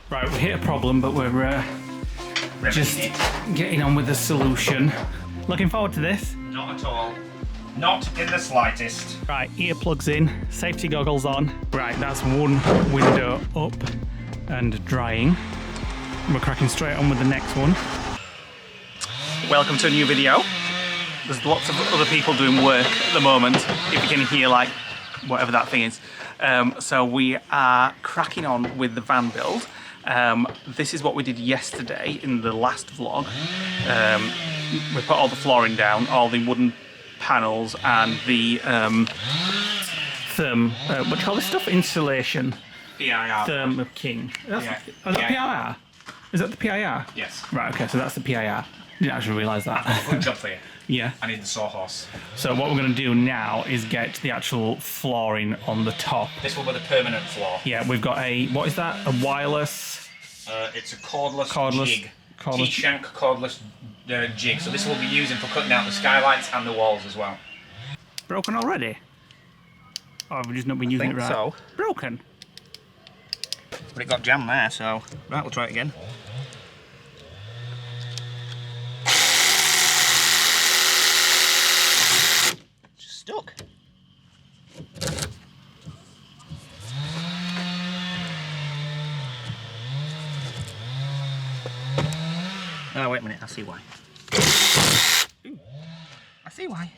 Right, we hit a problem, but we're just getting on with the solution. Looking forward to this? Not at all. Not in the slightest. Right, earplugs in, safety goggles on. Right, that's one window up and drying. We're cracking straight on with the next one. Welcome to a new video. There's lots of other people doing work at the moment, if you can hear like whatever that thing is. So we are cracking on with the van build. This is what we did yesterday in the last vlog. We put all the flooring down, all the wooden panels and the what do you call this stuff? Insulation. PIR. Therm of King. Is that PIR? Is that the PIR? Yes. Right, okay, so that's the PIR. Didn't actually realise that. Good job for you. Yeah. I need the sawhorse. So what we're going to do now is get the actual flooring on the top. This will be the permanent floor. Yeah, we've got a, what is that? A wireless? It's a cordless jig. T-shank cordless jig. So this will be using for cutting out the skylights and the walls as well. Broken already? Or have we just not been using it right? So. Broken? But it got jammed there, so... Right, we'll try it again. Stuck. Oh, wait a minute, I see why. Ooh, I see why.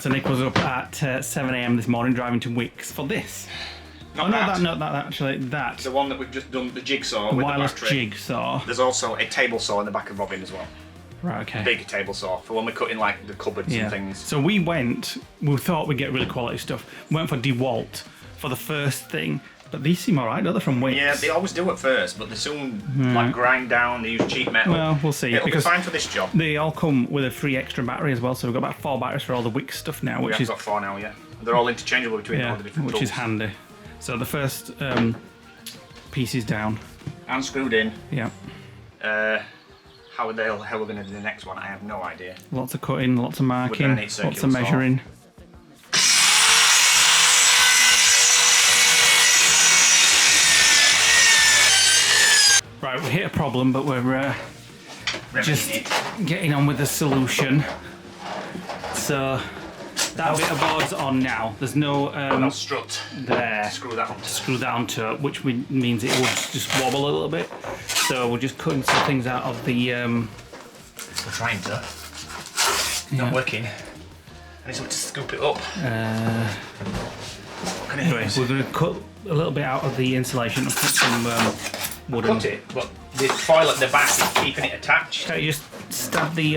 So Nick was up at 7 AM this morning driving to Wicks for this. Not that. The one that we've just done, the jigsaw with wireless the battery. Jigsaw. There's also a table saw in the back of Robin as well. Right, okay. Big table saw for when we're cutting like the cupboards and things. So we thought we'd get really quality stuff. We went for DeWalt for the first thing, but these seem alright, don't they, from Wicks? Yeah, they always do at first, but they soon like grind down, they use cheap metal. Well, we'll see. It'll be fine for this job. They all come with a free extra battery as well, so we've got about 4 batteries for all the Wicks stuff now, We've got 4 now, yeah. They're all interchangeable between all the different which tools. is handy. So the first piece is down. And screwed in. Yeah. How the hell we're going to do the next one, I have no idea. Lots of cutting, lots of marking, lots of measuring. Right, we hit a problem, but we're just getting on with the solution. So that bit of board's on now. There's no strut there to screw that on. To screw that onto it, which means it will just wobble a little bit. So we're just cutting some things out of the. We're trying to. Not working. I need something to scoop it up. Anyway, we're going to cut a little bit out of the insulation and put some wooden. Cut it, but the foil at the back is keeping it attached. Okay, just stab the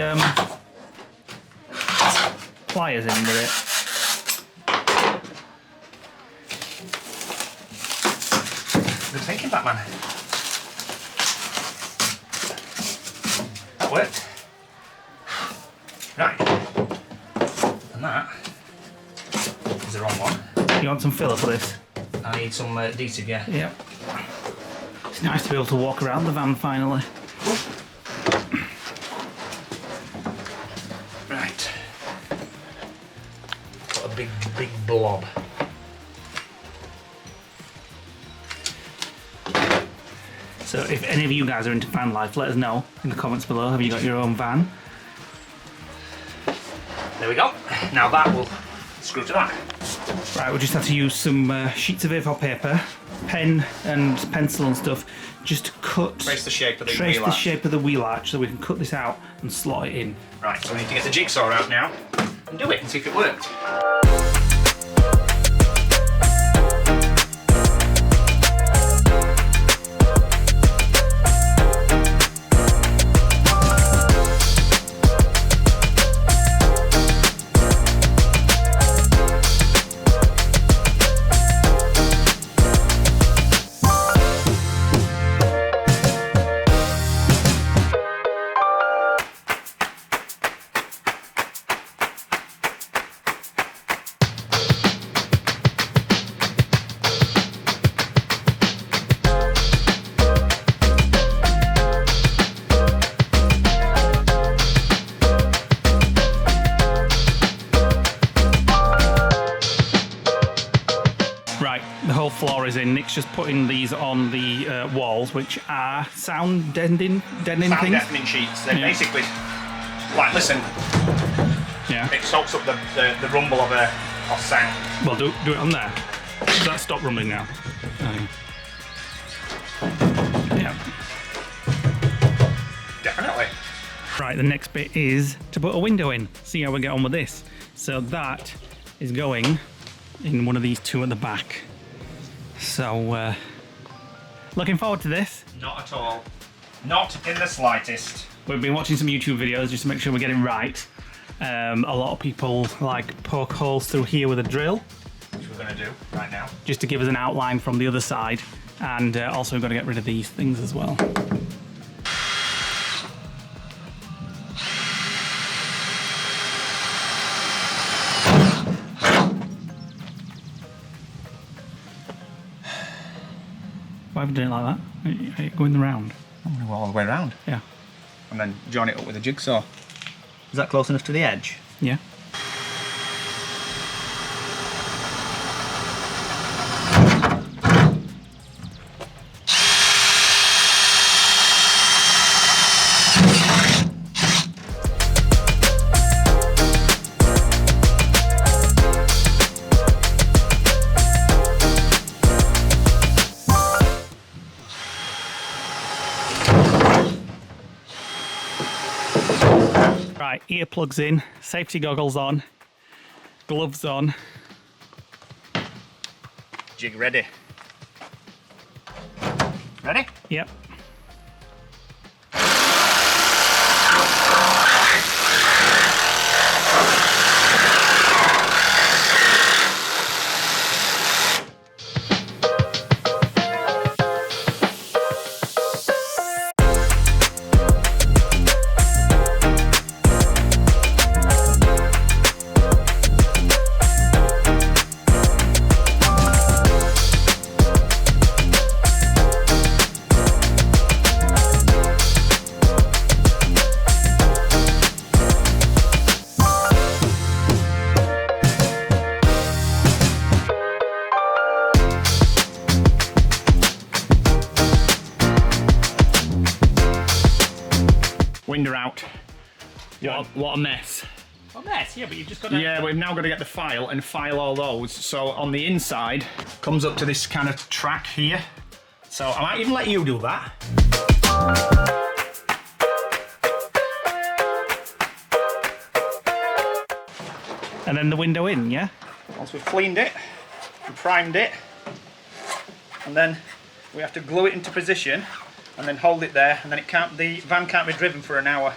pliers in with it. Good thinking, Batman. That worked. Right. And that is the wrong one. You want some filler for this? I need some adhesive, yeah. Yep. It's nice to be able to walk around the van finally. Right. Got a big blob. So if any of you guys are into van life, let us know in the comments below. Have you got your own van? There we go. Now that will screw to that. Right, we just have to use some sheets of A4 paper, pen and pencil and stuff, just to trace the shape of the wheel arch so we can cut this out and slot it in. Right, so we need to get the jigsaw out now. and do it and see if it worked. The whole floor is in. Nick's just putting these on the walls, which are sound deadening things. Sound deafening sheets. They're basically like, listen. Yeah. It soaks up the rumble of sound. Well, do it on there. Does that stop rumbling now? Yeah. Definitely. Right, the next bit is to put a window in. See how we get on with this. So that is going in one of these two at the back. So, looking forward to this. Not at all. Not in the slightest. We've been watching some YouTube videos just to make sure we get it right. A lot of people like poke holes through here with a drill. Which we're going to do right now. Just to give us an outline from the other side. And also we've got to get rid of these things as well. Why have you done it like that? Are you going round? I'm going to go all the way around. Yeah. And then join it up with a jigsaw. Is that close enough to the edge? Yeah. Right, earplugs in, safety goggles on, gloves on. Jig ready. Ready? Yep. Winder out. What a mess. What a mess, yeah, but you've just got to... Yeah, we've now got to get the file and file all those. So on the inside, comes up to this kind of track here. So I might even let you do that. And then the window in, yeah? Once we've cleaned it and primed it, and then we have to glue it into position and then hold it there, and then the van can't be driven for an hour.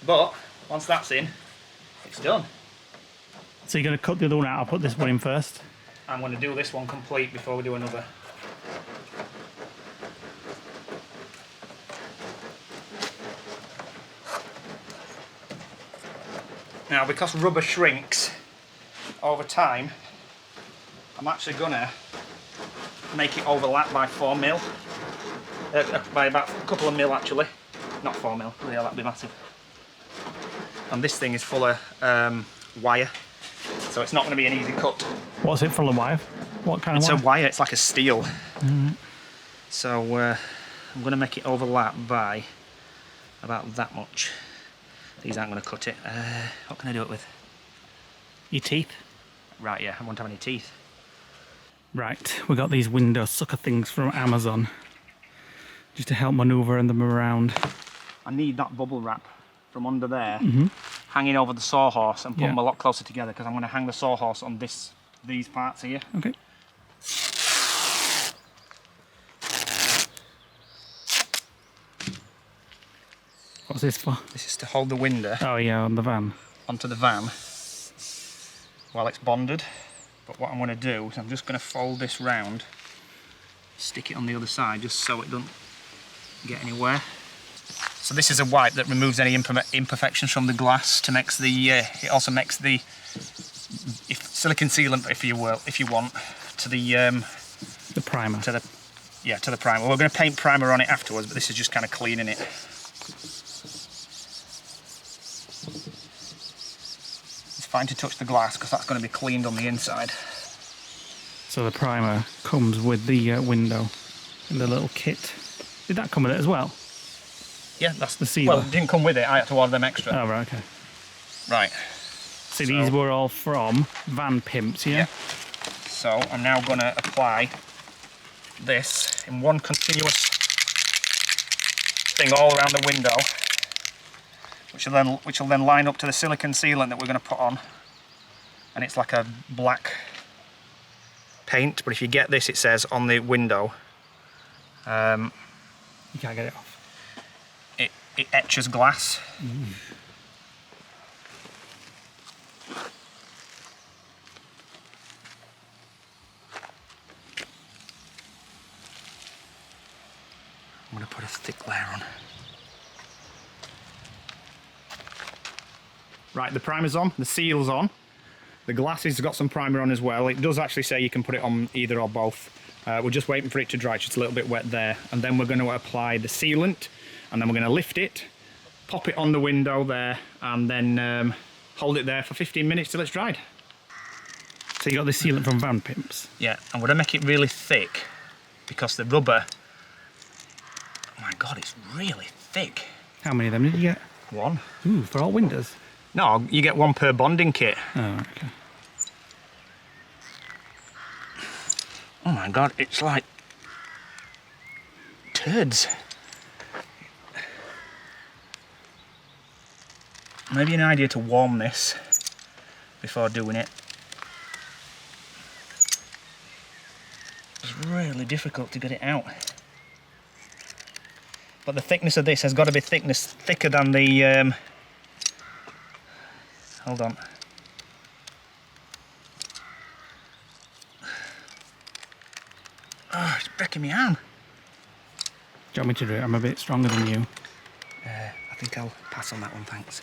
But once that's in, it's done. So you're going to cut the other one out. I'll put this one in first. I'm going to do this one complete before we do another. Now, because rubber shrinks over time, I'm actually going to make it overlap by 4 mil. By about a couple of mil actually. Not 4 mil, yeah, that'd be massive. And this thing is full of wire, so it's not going to be an easy cut. What's it full of wire? What kind of wire? It's a wire, it's like a steel. So I'm going to make it overlap by about that much. These aren't going to cut it. What can I do it with? Your teeth? Right, yeah, I won't have any teeth. Right, we got these window sucker things from Amazon. Just to help manoeuvre them around. I need that bubble wrap from under there, hanging over the sawhorse and put them a lot closer together, because I'm going to hang the sawhorse on these parts here. Okay. What's this for? This is to hold the window Oh yeah, on the van. onto the van while it's bonded. But what I'm going to do is I'm just going to fold this round, stick it on the other side just so it doesn't get anywhere. So this is a wipe that removes any imperfections from the glass to mix the. It also makes the silicone sealant, if you want, to the primer. To the primer. We're going to paint primer on it afterwards, but this is just kind of cleaning it. It's fine to touch the glass because that's going to be cleaned on the inside. So the primer comes with the window in the little kit. Did that come with it as well? Yeah, that's the sealer. Well, it didn't come with it. I had to order them extra. Oh right, okay. Right. So these were all from Van Pimps, yeah? So I'm now going to apply this in one continuous thing all around the window, which will then line up to the silicone sealant that we're going to put on. And it's like a black paint, but if you get this, it says on the window. You can't get it off. It etches glass. I'm going to put a thick layer on. Right, the primer's on, the seal's on. The glass has got some primer on as well. It does actually say you can put it on either or both. We're just waiting for it to dry, it's just a little bit wet there. And then we're going to apply the sealant, and then we're going to lift it, pop it on the window there, and then hold it there for 15 minutes till it's dried. So you got the sealant from Van Pimps? Yeah, I'm going to make it really thick because the rubber, oh my god, it's really thick. How many of them did you get? One. Ooh, for all windows? No, you get one per bonding kit. Oh, okay. Oh my god, it's like turds. Maybe an idea to warm this before doing it. It's really difficult to get it out. But the thickness of this has got to be thicker than the... hold on. Oh, it's breaking me arm. Do you want me to do it? I'm a bit stronger than you. I think I'll pass on that one, thanks.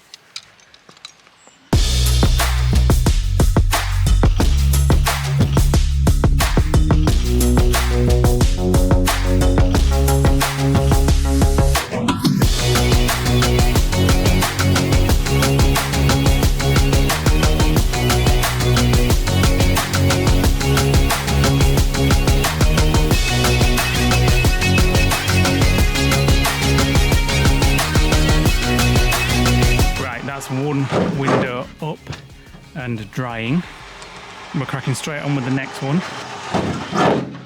One window up and drying. We're cracking straight on with the next one.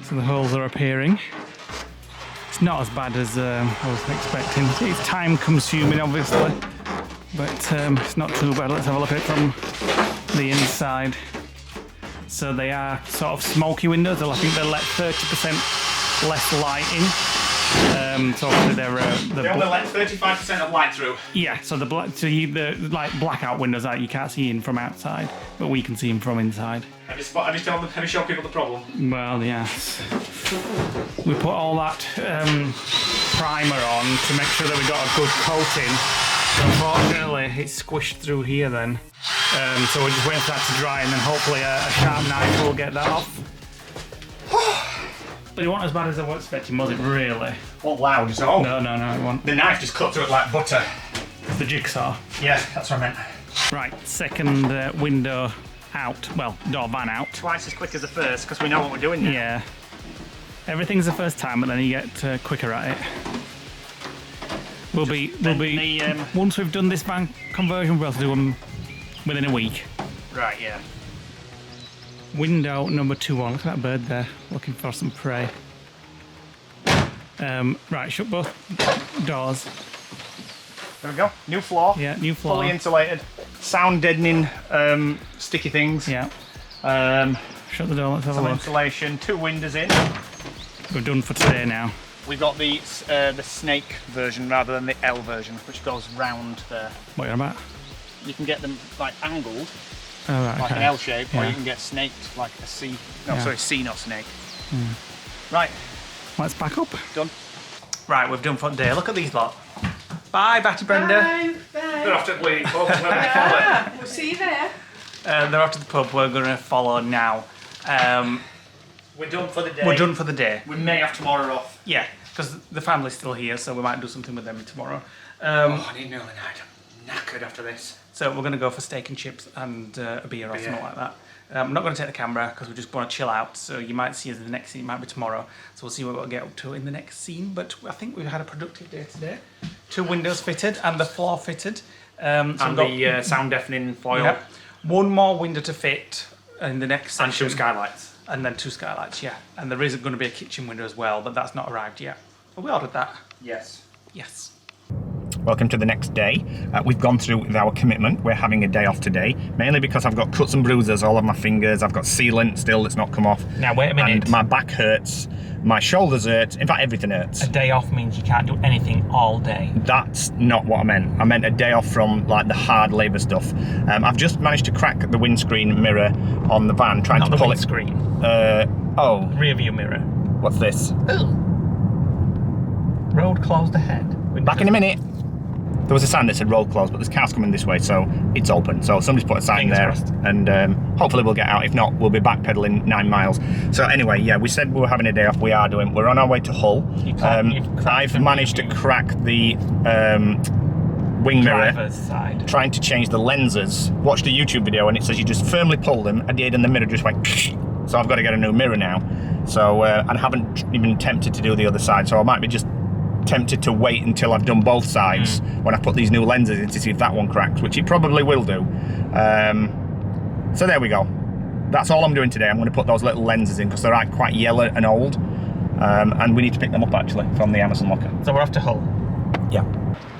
So the holes are appearing. It's not as bad as I was expecting. It's time consuming obviously, but it's not too bad. Let's have a look at it from the inside. So they are sort of smoky windows. I think they let 30% less light in. So obviously they only let 35% of light through. Yeah, so the like blackout windows that you can't see in from outside, but we can see them from inside. Have you shown people the problem? Well, yes. We put all that primer on to make sure that we got a good coating. Unfortunately, it's squished through here then. So we're just waiting for that to dry, and then hopefully a sharp knife will get that off. But it wasn't as bad as I was expecting, was it, really? What, loud as all? No, it wasn't. The knife just cut through it like butter. The jigsaw. Yeah, that's what I meant. Right, second window out. Well, door van out. Twice as quick as the first, because we know what we're doing now. Yeah. Everything's the first time, but then you get quicker at it. We'll be once we've done this van conversion, we'll have to do them within a week. Right, yeah. Window number 2 on. Look at that bird there, looking for some prey. Right, shut both doors. There we go. New floor. Yeah, new floor. Fully insulated. Sound deadening sticky things. Yeah. Shut the door, let's have a Some look. insulation, 2 windows in. We're done for today now. We've got the snake version rather than the L version, which goes round there. What are you on about? You can get them like angled, Oh, right, like okay. an L shape, or Yeah. you can get snaked like a C. No, Yeah. sorry, C, not snake. Right, Let's back up. done. Right, we've done for today. Look at these lot. Bye, Batty Brenda. They're off to the bleeding pub. We'll see you there. They're off to the pub. We're going to follow now. We're done for the day. We're done for the day. We may have tomorrow off. Yeah, because the family's still here, so we might do something with them tomorrow. I need an early night. I'm knackered after this. So we're going to go for steak and chips and a beer or something like that. I'm not going to take the camera because we just want to chill out. So you might see us in the next scene. It might be tomorrow. So we'll see what we'll get up to in the next scene. But I think we've had a productive day today. 2 windows fitted and the floor fitted. So And the sound deafening foil. Yep. 1 more window to fit in the next And 2 section. skylights. And then 2 skylights, yeah. And there is going to be a kitchen window as well, but that's not arrived yet. But we ordered that. Yes. Yes. Welcome to the next day. We've gone through with our commitment. We're having a day off today, mainly because I've got cuts and bruises all over my fingers. I've got sealant still that's not come off. Now, wait a minute. And my back hurts. My shoulders hurt. In fact, everything hurts. A day off means you can't do anything all day. That's not what I meant. I meant a day off from like the hard labour stuff. I've just managed to crack the windscreen mirror on the van, trying Not to the pull windscreen. Oh, Rear view mirror. what's this? Road closed ahead. Back in a minute. There was a sign that said road closed, but there's cars coming this way, so it's open. So somebody's put a sign Fingers there, crossed. and hopefully we'll get out. If not, we'll be backpedaling 9 miles. So anyway, yeah, we said we were having a day off. We are doing. We're on our way to Hull. You've cracked I've the managed to rear view. crack the wing mirror, Driver's side. trying to change the lenses. Watched a YouTube video, and it says you just firmly pull them. I did, and the mirror just went. So I've got to get a new mirror now. So I haven't even attempted to do the other side. So I might be just tempted to wait until I've done both sides when I put these new lenses in to see if that one cracks, which it probably will do. So there we go. That's all I'm doing today. I'm going to put those little lenses in because they're quite yellow and old, and we need to pick them up actually from the Amazon locker. So we're off to Hull. Yeah.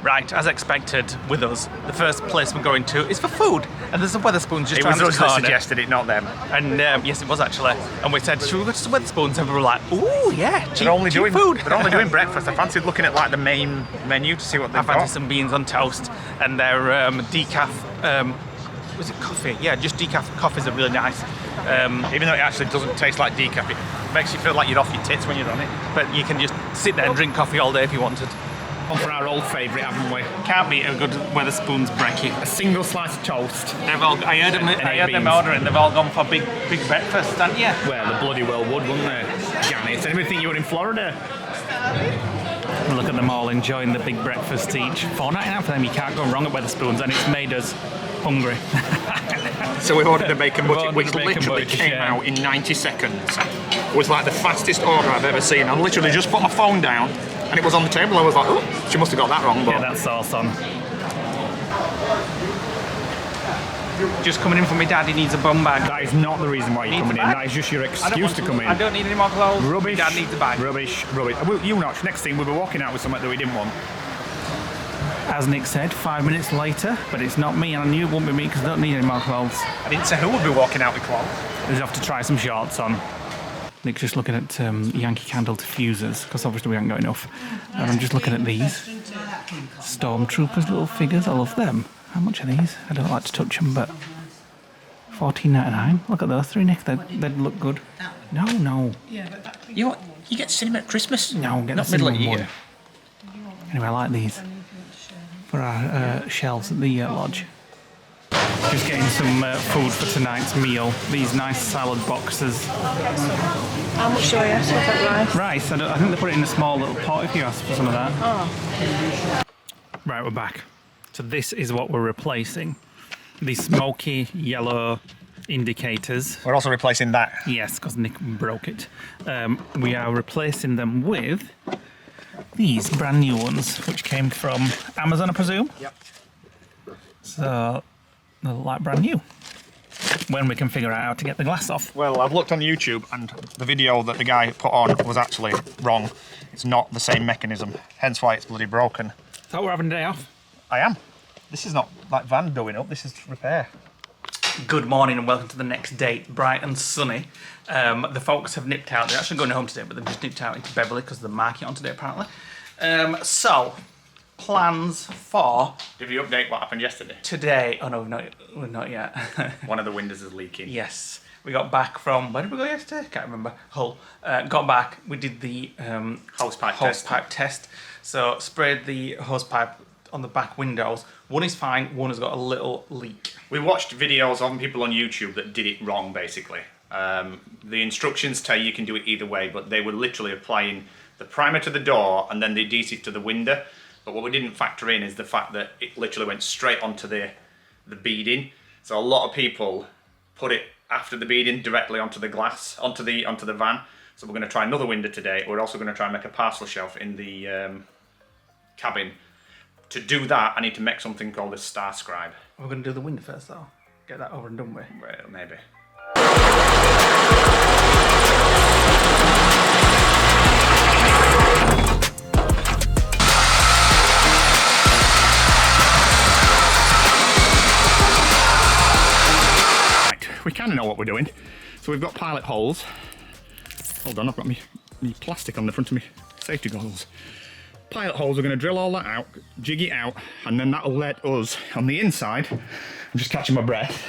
Right, as expected with us, the first place we're going to is for food. And there's a Weatherspoons just It around was the us that corner. suggested it, not them. And yes, it was actually. And we said, should we go to Weatherspoons? And we were like, ooh, yeah, cheap, They're only cheap doing food. They're only doing breakfast. I fancied looking at like the main menu to see what I they've fancy got. some beans on toast and their decaf. Was it coffee? Yeah, just decaf coffees are really nice. Even though it actually doesn't taste like decaf, it makes you feel like you're off your tits when you're on it. But you can just sit there and drink coffee all day if you wanted. On for our old favourite, haven't we? Can't beat a good Weatherspoons brekkie. A single slice of toast. I heard them beans. ordering. They've all gone for big breakfast, haven't you? Well, the bloody well would, wouldn't they? Janice, anybody think you were in Florida? Look at them all enjoying the big breakfast each. $4.99 for them. You can't go wrong at Weatherspoons, and it's made us hungry. So we ordered a bacon We butty, ordered which a bacon literally butty, came yeah. out in 90 seconds. It was like the fastest order I've ever seen. I literally just put my phone down and it was on the table. I was like, oh, she must have got that wrong. But Get that sauce on. Just coming in from my dad, he needs a bum bag. that is not the reason why you're Needs coming a in. bag? That is just your I don't excuse want to come in. I don't need any more clothes. Rubbish. My dad needs a bag. Rubbish. Well, you not. Next thing, we'll be walking out with something that we didn't want. As Nick said, 5 minutes later, but it's not me, and I knew it wouldn't be me because I don't need any more clothes. I didn't say who would be walking out with clothes. I just have to try some shorts on. Nick's just looking at Yankee Candle diffusers because obviously we haven't got enough. And I'm just looking at these Stormtroopers little figures. I love them. How much are these? I don't like to touch them, but $14.99. Look at those 3, Nick. They'd look good. No. You get cinema at Christmas? No, get Not the middle of cinnamon year. one. Anyway, I like these for our shelves at the lodge. Just getting some food for tonight's meal. These nice salad boxes. How much do I ask for that rice? Rice, I think they put it in a small little pot if you ask for some of that. Oh. Right, we're back. So this is what we're replacing. The smoky yellow indicators. We're also replacing that. Yes, because Nick broke it. We are replacing them with these brand new ones, which came from Amazon, I presume. Yep. So they're like brand new. When we can figure out how to get the glass off. Well, I've looked on YouTube and the video that the guy put on was actually wrong. It's not the same mechanism, hence why it's bloody broken. So we're having a day off. I am. This is not like van going up, this is repair. Good morning and welcome to the next day, bright and sunny. The folks have nipped out. They're actually going home today, but they've just nipped out into Beverley because of the market on today, apparently. So, plans for... Did you update what happened yesterday? Today... Oh no, not yet. One of the windows is leaking. Yes. We got back from... Where did we go yesterday? Can't remember. Hull. Got back. We did the Hosepipe test. So, sprayed the hosepipe on the back windows. One is fine, one has got a little leak. We watched videos of people on YouTube that did it wrong, basically. The instructions tell you can do it either way, but they were literally applying the primer to the door and then the adhesive to the window. But what we didn't factor in is the fact that it literally went straight onto the beading. So a lot of people put it after the beading directly onto the glass, onto the van. So we're going to try another window today. We're also going to try and make a parcel shelf in the cabin. To do that, I need to make something called a star scribe. We're going to do the window first, though. Get that over and done with. Well, maybe. Right, we kind of know what we're doing. So we've got pilot holes. Hold on, I've got me plastic on the front of me safety goggles. Pilot holes, we're going to drill all that out, jig it out, and then that'll let us, on the inside, I'm just catching my breath,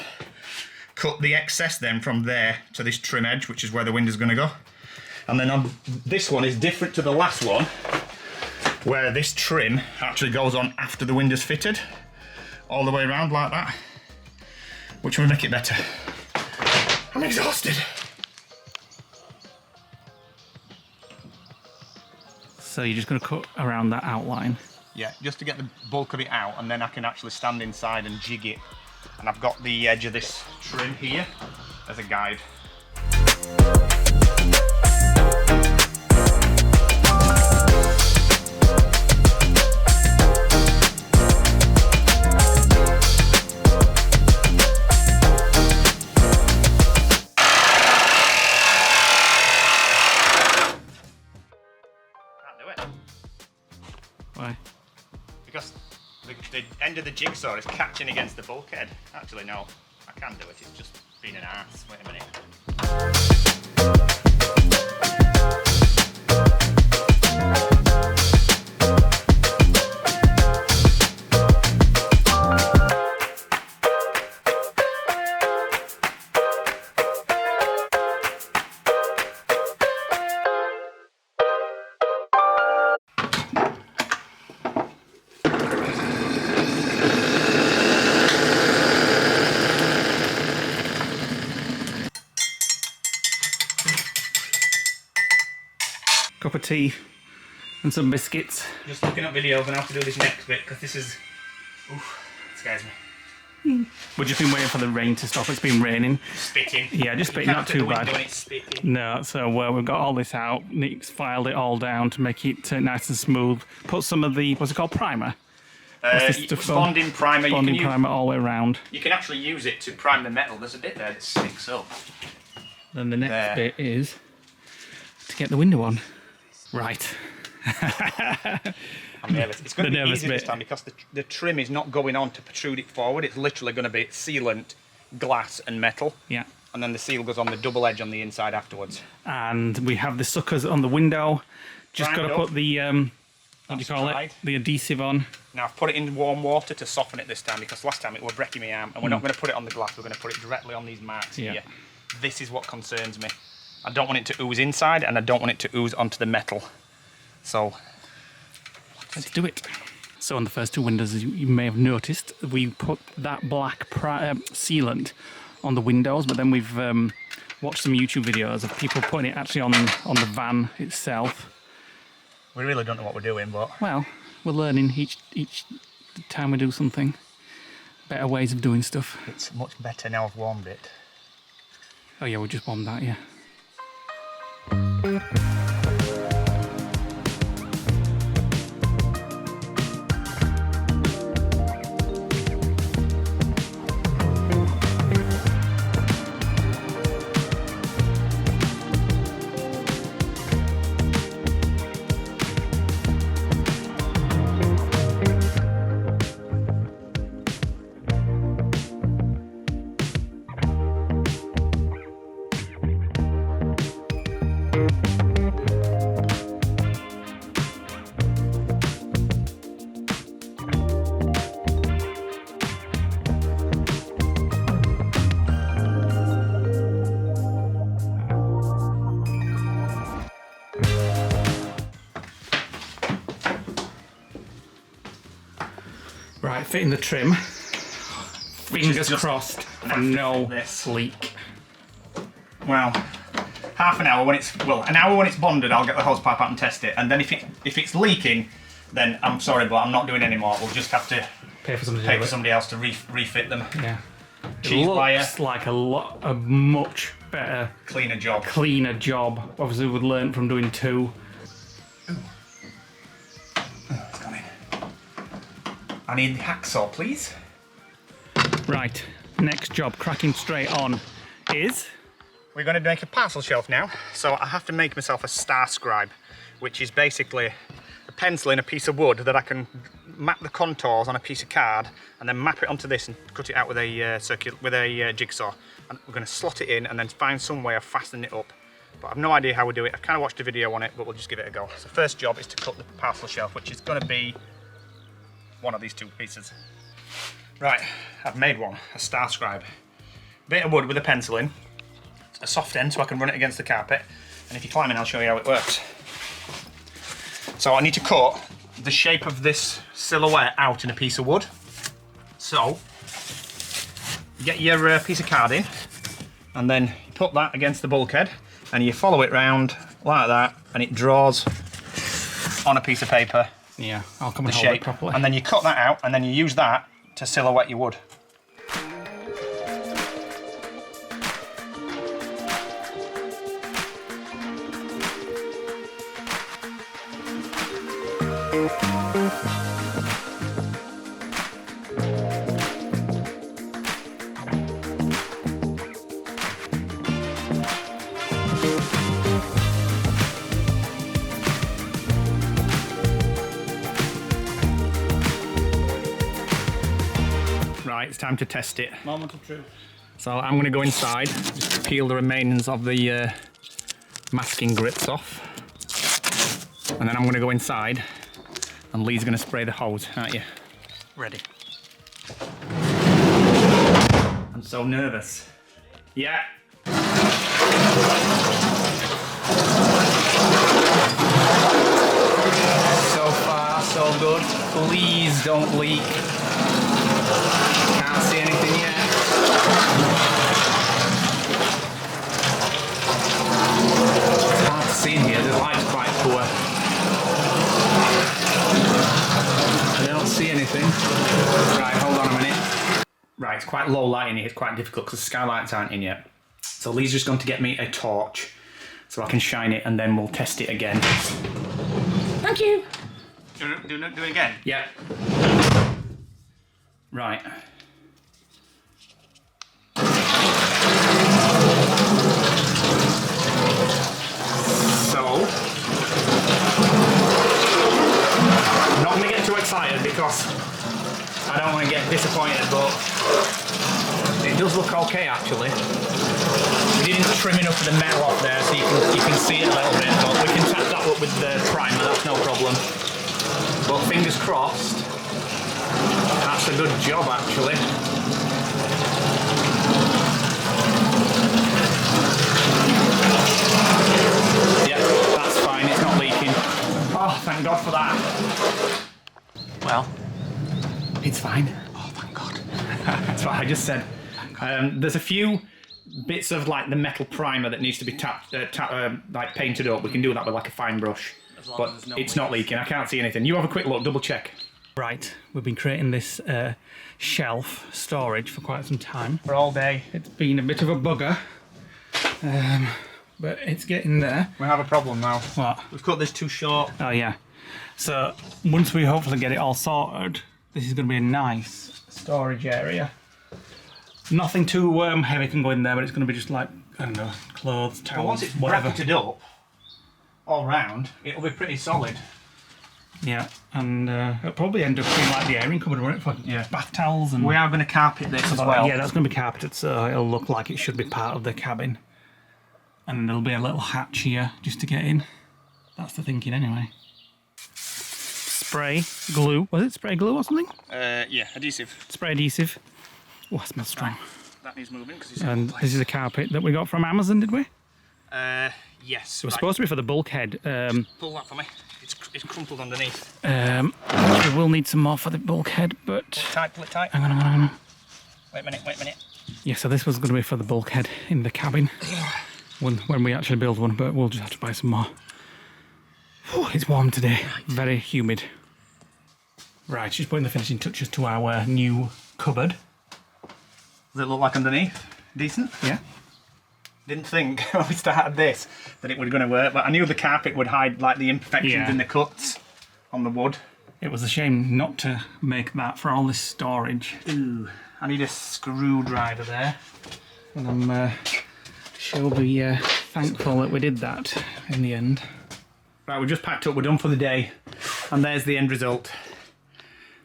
cut the excess then from there to this trim edge, which is where the window's going to go. And then on this one is different to the last one, where this trim actually goes on after the window's fitted, all the way around like that, which will make it better. I'm exhausted. So you're just going to cut around that outline? Yeah, just to get the bulk of it out, and then I can actually stand inside and jig it. And I've got the edge of this trim here as a guide. Why? Because the end of the jigsaw is catching against the bulkhead. Actually, no, I can do it. It's just being an ass. Wait a minute. Cup of tea and some biscuits. Just looking up videos on how to do this next bit, because this is... Oof, it scares me. We've just been waiting for the rain to stop. It's been raining. Spitting. Yeah, just spitting, not too bad. When it's spitting. No, so we've got all this out. Nick's filed it all down to make it nice and smooth. Put some of the, what's it called, primer? Bonding primer. Bonding primer all the way around. You can actually use it to prime the metal. There's a bit there that sticks up. Then the next bit is to get the window on. Right. I'm nervous. It's going to be easy this time because the trim is not going on to protrude it forward. It's literally going to be sealant, glass and metal. Yeah. And then the seal goes on the double edge on the inside afterwards. And we have the suckers on the window. Just got to put the, what do you call it? The adhesive on. Now I've put it in warm water to soften it this time because last time it was breaking my arm, and we're not going to put it on the glass, we're going to put it directly on these marks here. This is what concerns me. I don't want it to ooze inside and I don't want it to ooze onto the metal. So let's do it. So on the first two windows, as you may have noticed, we put that black sealant on the windows, but then we've watched some YouTube videos of people putting it actually on the van itself. We really don't know what we're doing, but... Well, we're learning each time we do something. Better ways of doing stuff. It's much better now I've warmed it. Oh yeah, we just warmed that, yeah. Right, fitting the trim. Fingers crossed for no leak. Well, half an hour when it's, well, an hour when it's bonded, I'll get the hose pipe out and test it. And then if it's leaking, then I'm sorry, but I'm not doing any more. We'll just have to pay for somebody else to refit them. Yeah. Cheese wire. Looks like a much better, cleaner job. Obviously, we've learned from doing 2. It's gone in. I need the hacksaw, please. Right, next job, cracking straight on, is... We're going to make a parcel shelf now, so I have to make myself a star scribe, which is basically a pencil in a piece of wood that I can map the contours on a piece of card and then map it onto this and cut it out with a jigsaw. And we're going to slot it in and then find some way of fastening it up. But I've no idea how we do it. I've kind of watched a video on it, but we'll just give it a go. So first job is to cut the parcel shelf, which is going to be one of these 2 pieces. Right, I've made one, a star scribe. Bit of wood with a pencil in, a soft end so I can run it against the carpet, and if you're climbing I'll show you how it works. So I need to cut the shape of this silhouette out in a piece of wood. So, get your piece of card in, and then you put that against the bulkhead, and you follow it round like that, and it draws on a piece of paper. Yeah, I'll come and hold it properly. And then you cut that out, and then you use that to silhouette your wood. Right, it's time to test it. Moment of truth. So I'm going to go inside, just peel the remains of the masking grips off. And then I'm going to go inside, and Lee's going to spray the hose, aren't you? Ready. I'm so nervous. Yeah. So far, so good. Please don't leak. Can't see anything yet. It's hard to see in here, the light's quite poor. I don't see anything. Right, hold on a minute. Right, it's quite low light in here, it's quite difficult because the skylights aren't in yet. So Lee's just going to get me a torch so I can shine it and then we'll test it again. Thank you! Do it again? Yeah. Right. So, I'm not going to get too excited because I don't want to get disappointed, but it does look okay actually. We didn't trim enough of the metal off there so you can see it a little bit, but we can tap that up with the primer, that's no problem. But fingers crossed, that's a good job actually. Yeah, that's fine, it's not leaking. Oh, thank God for that. Well, it's fine. oh, thank God. That's what I just said. There's a few bits of like the metal primer that needs to be like painted up. We can do that with like a fine brush, but it's not leaking. I can't see anything. You have a quick look, double check. Right, we've been creating this shelf storage for quite some time. For all day. It's been a bit of a bugger, but it's getting there. We have a problem now. What? We've cut this too short. Oh yeah. So once we hopefully get it all sorted, this is going to be a nice storage area. Nothing too heavy can go in there, but it's going to be just like, I don't know, clothes, towels, But once it's whatever. bracketed up all round, it'll be pretty solid. Yeah, and it'll probably end up being like the airing cupboard, won't it? For bath towels and... We are going to carpet this as well. Yeah, that's going to be carpeted, so it'll look like it should be part of the cabin. And there'll be a little hatch here just to get in. That's the thinking anyway. Spray glue. Was it spray glue or something? Yeah, adhesive. Spray adhesive. Oh, that smells strong. That needs moving because it's And this is a carpet that we got from Amazon, did we? Yes. It was supposed to be for the bulkhead. Pull that for me. It's crumpled underneath. We will need some more for the bulkhead, but... Pull it tight. Hang on. Wait a minute. Yeah, so this was going to be for the bulkhead in the cabin when we actually build one, but we'll just have to buy some more. Whew, it's warm today, very humid. Right, just putting the finishing touches to our new cupboard. Does it look like underneath? Decent? Yeah. Didn't think when we started this that it was going to work, but I knew the carpet would hide like the imperfections in the cuts on the wood. It was a shame not to make that for all this storage. Ooh, I need a screwdriver there. And I'm sure be thankful that we did that in the end. Right, we're just packed up, we're done for the day, and there's the end result.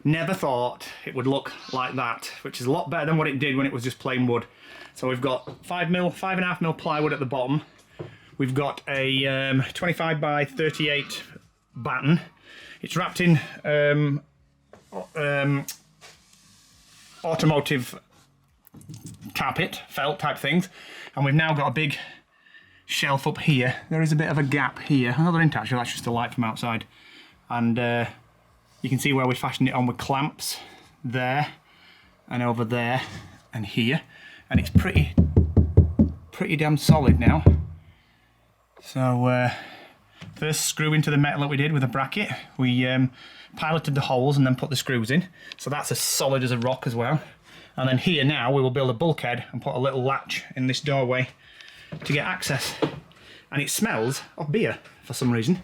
Never thought it would look like that, which is a lot better than what it did when it was just plain wood. So we've got 5.5mm plywood at the bottom. We've got a 25 by 38 batten. It's wrapped in automotive carpet, felt type things. And we've now got a big shelf up here. There is a bit of a gap here. Oh, there isn't actually, that's just the light from outside. And you can see where we fashioned it on with clamps there and over there and here. And it's pretty damn solid now. So first screw into the metal that we did with a bracket. We piloted the holes and then put the screws in. So that's as solid as a rock as well. And then here now we will build a bulkhead and put a little latch in this doorway to get access. And it smells of beer for some reason.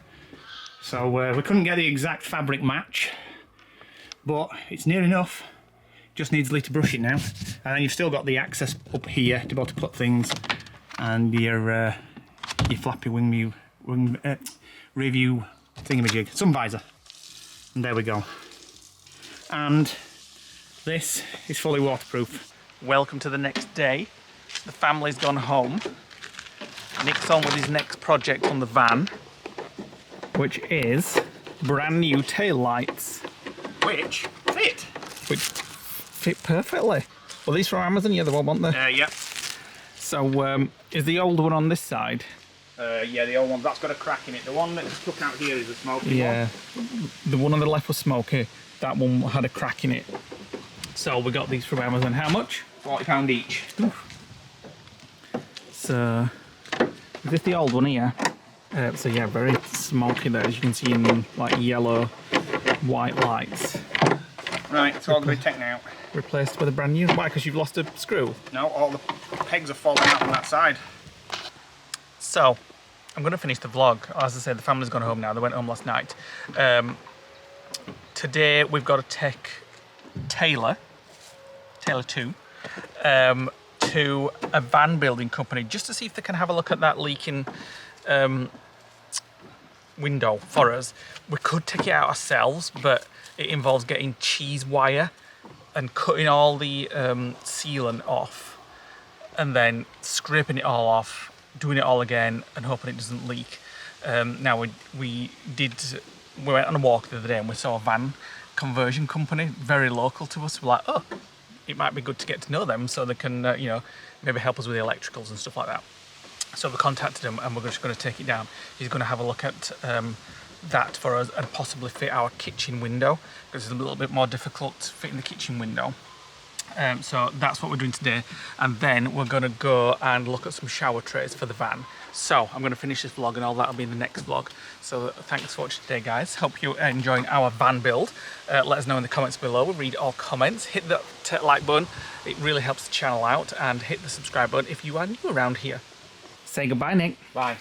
So we couldn't get the exact fabric match, but it's near enough. Just needs Lee to brush it now. And then you've still got the access up here to be able to put things, and your flappy rear view thingamajig, sun visor. And there we go. And this is fully waterproof. Welcome to the next day. The family's gone home. Nick's on with his next project on the van, which is brand new tail lights. Which Fit perfectly. Well, these from Amazon, yeah, the one, weren't they? yeah. So, is the old one on this side? Yeah, the old one, that's got a crack in it. The one that's stuck out here is a smoky one. The one on the left was smoky. That one had a crack in it. So we got these from Amazon. How much? £40 each. So, is this the old one here? So yeah, very smoky there, as you can see in like yellow, white lights. Right, it's all going to be taken out. Replaced with a brand new. Why? Because you've lost a screw? No, all the pegs are falling out on that side. So, I'm going to finish the vlog. As I said, the family's gone home now. They went home last night. Today we've got to take Taylor 2, to a van building company just to see if they can have a look at that leaking window for us. We could take it out ourselves, but it involves getting cheese wire and cutting all the sealant off and then scraping it all off, doing it all again and hoping it doesn't leak. Now we went on a walk the other day and we saw a van conversion company very local to us. We're like, oh, it might be good to get to know them so they can maybe help us with the electricals and stuff like that. So we contacted him and we're just going to take it down. He's going to have a look at that for us and possibly fit our kitchen window, because it's a little bit more difficult fitting the kitchen window. So that's what we're doing today, and then we're going to go and look at some shower trays for the van. So I'm going to finish this vlog and all that will be in the next vlog. So thanks for watching today, guys. Hope you're enjoying our van build. Let us know in the comments below. We'll read all comments. Hit the like button, it really helps the channel out, and hit the subscribe button if you are new around here. Say goodbye, Nick. Bye.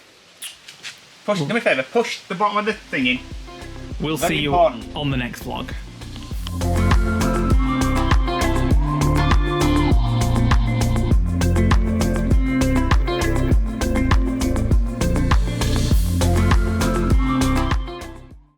Do me a favour, push the bottom of the thing in. We'll Very see you important. on the next vlog.